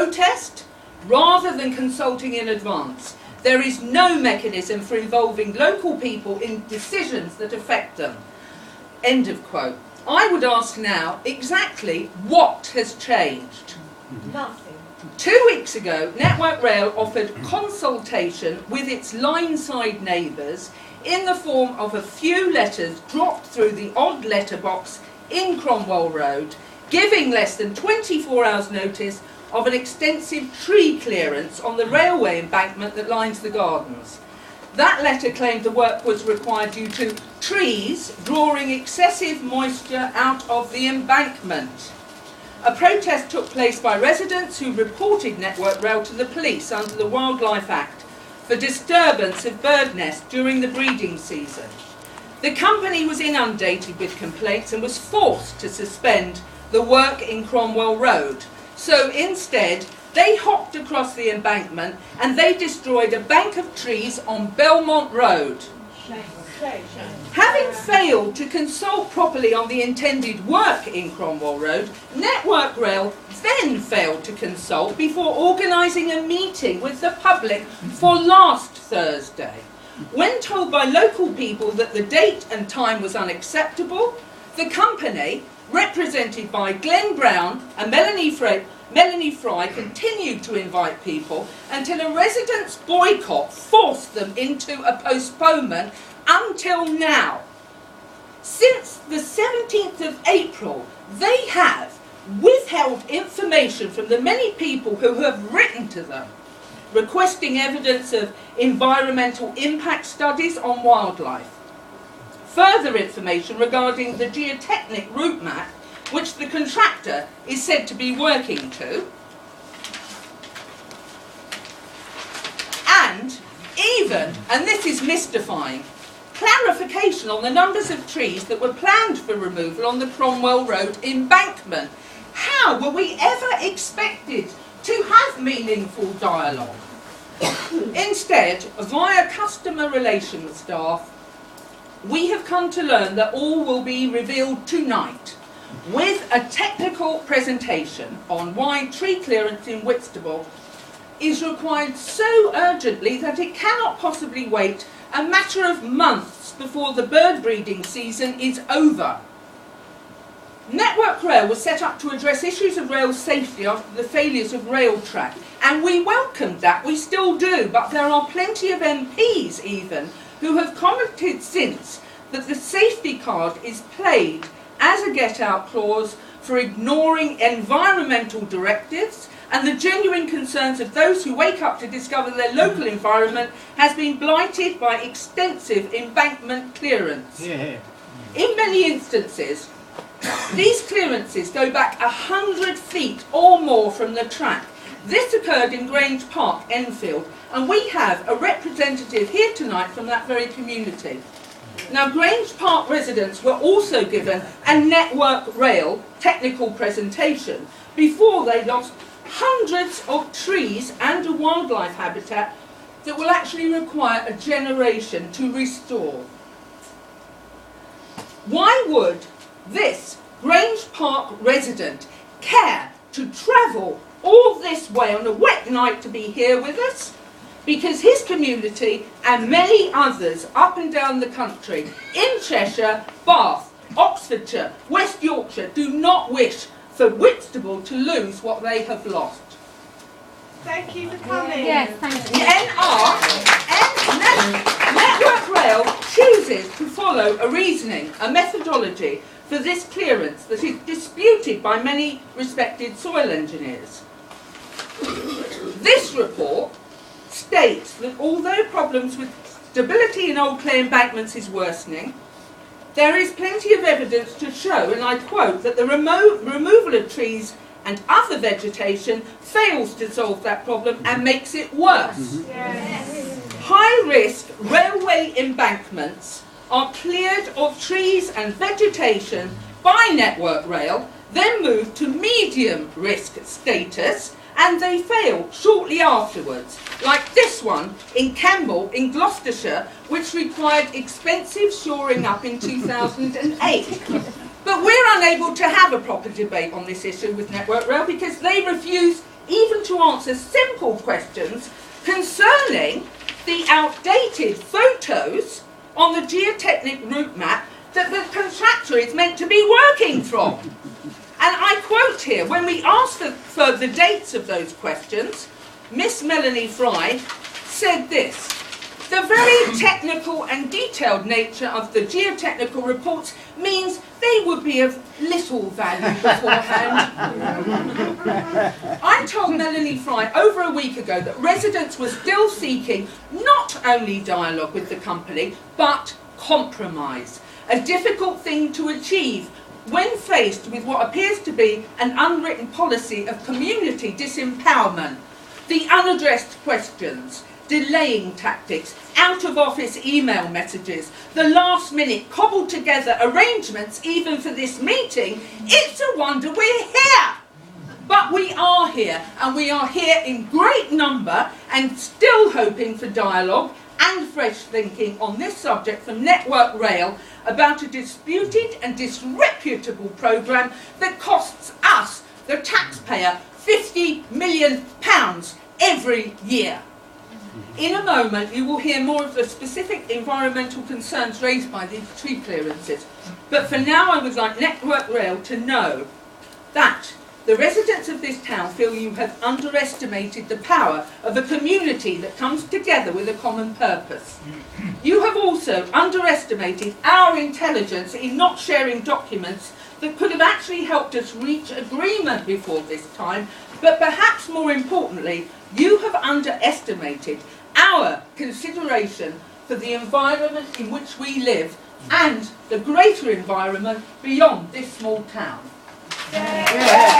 protest rather than consulting in advance. There is no mechanism for involving local people in decisions that affect them. End of quote. I would ask now, exactly what has changed? Nothing. 2 weeks ago, Network Rail offered consultation with its line-side neighbours in the form of a few letters dropped through the odd letterbox in Cromwell Road, giving less than 24 hours notice of an extensive tree clearance on the railway embankment that lines the gardens. That letter claimed the work was required due to trees drawing excessive moisture out of the embankment. A protest took place by residents who reported Network Rail to the police under the Wildlife Act for disturbance of bird nests during the breeding season. The company was inundated with complaints and was forced to suspend the work in Cromwell Road. So instead, they hopped across the embankment and they destroyed a bank of trees on Belmont Road. Having failed to consult properly on the intended work in Cromwell Road, Network Rail then failed to consult before organising a meeting with the public for last Thursday. When told by local people that the date and time was unacceptable, the company, represented by Glenn Brown and Melanie Fry, continued to invite people until a residents' boycott forced them into a postponement until now. Since the 17th of April, they have withheld information from the many people who have written to them, requesting evidence of environmental impact studies on wildlife, further information regarding the geotechnic route map, which the contractor is said to be working to, and even, and this is mystifying, clarification on the numbers of trees that were planned for removal on the Cromwell Road embankment. How were we ever expected to have meaningful dialogue? Instead, via customer relations staff, we have come to learn that all will be revealed tonight with a technical presentation on why tree clearance in Whitstable is required so urgently that it cannot possibly wait a matter of months before the bird breeding season is over. Network Rail was set up to address issues of rail safety after the failures of rail track, and we welcomed that, we still do, but there are plenty of MPs even who have commented since that the safety card is played as a get-out clause for ignoring environmental directives and the genuine concerns of those who wake up to discover their local environment has been blighted by extensive embankment clearance. Yeah. In many instances, these clearances go back 100 feet or more from the track. This occurred in Grange Park, Enfield, and we have a representative here tonight from that very community. Now, Grange Park residents were also given a Network Rail technical presentation before they lost hundreds of trees and a wildlife habitat that will actually require a generation to restore. Why would this Grange Park resident care to travel all this way on a wet night to be here with us? Because his community and many others up and down the country, in Cheshire, Bath, Oxfordshire, West Yorkshire, do not wish for Whitstable to lose what they have lost. Thank you for coming. Yes, thank you. Network Rail chooses to follow a reasoning, a methodology for this clearance that is disputed by many respected soil engineers. This report states that although problems with stability in old clay embankments is worsening, there is plenty of evidence to show, and I quote, that the removal of trees and other vegetation fails to solve that problem and makes it worse. Yes. High-risk railway embankments are cleared of trees and vegetation by Network Rail, then moved to medium risk status, and they fail shortly afterwards, like this one in Campbell in Gloucestershire, which required expensive shoring up in 2008. But we're unable to have a proper debate on this issue with Network Rail because they refuse even to answer simple questions concerning the outdated photos on the geotechnic route map that the contractor is meant to be working from. And I quote here, when we asked for the dates of those questions, Miss Melanie Fry said this: "The very technical and detailed nature of the geotechnical reports means they would be of little value beforehand." I told Melanie Fry over a week ago that residents were still seeking not only dialogue with the company, but compromise, a difficult thing to achieve when faced with what appears to be an unwritten policy of community disempowerment. The unaddressed questions, delaying tactics, out-of-office email messages, the last-minute cobbled-together arrangements even for this meeting, it's a wonder we're here. But we are here, and we are here in great number and still hoping for dialogue and fresh thinking on this subject from Network Rail about a disputed and disreputable programme that costs us, the taxpayer, £50 million every year. In a moment, you will hear more of the specific environmental concerns raised by these tree clearances. But for now, I would like Network Rail to know that the residents of this town feel you have underestimated the power of a community that comes together with a common purpose. You have also underestimated our intelligence in not sharing documents that could have actually helped us reach agreement before this time, but perhaps more importantly, you have underestimated our consideration for the environment in which we live and the greater environment beyond this small town. Yeah.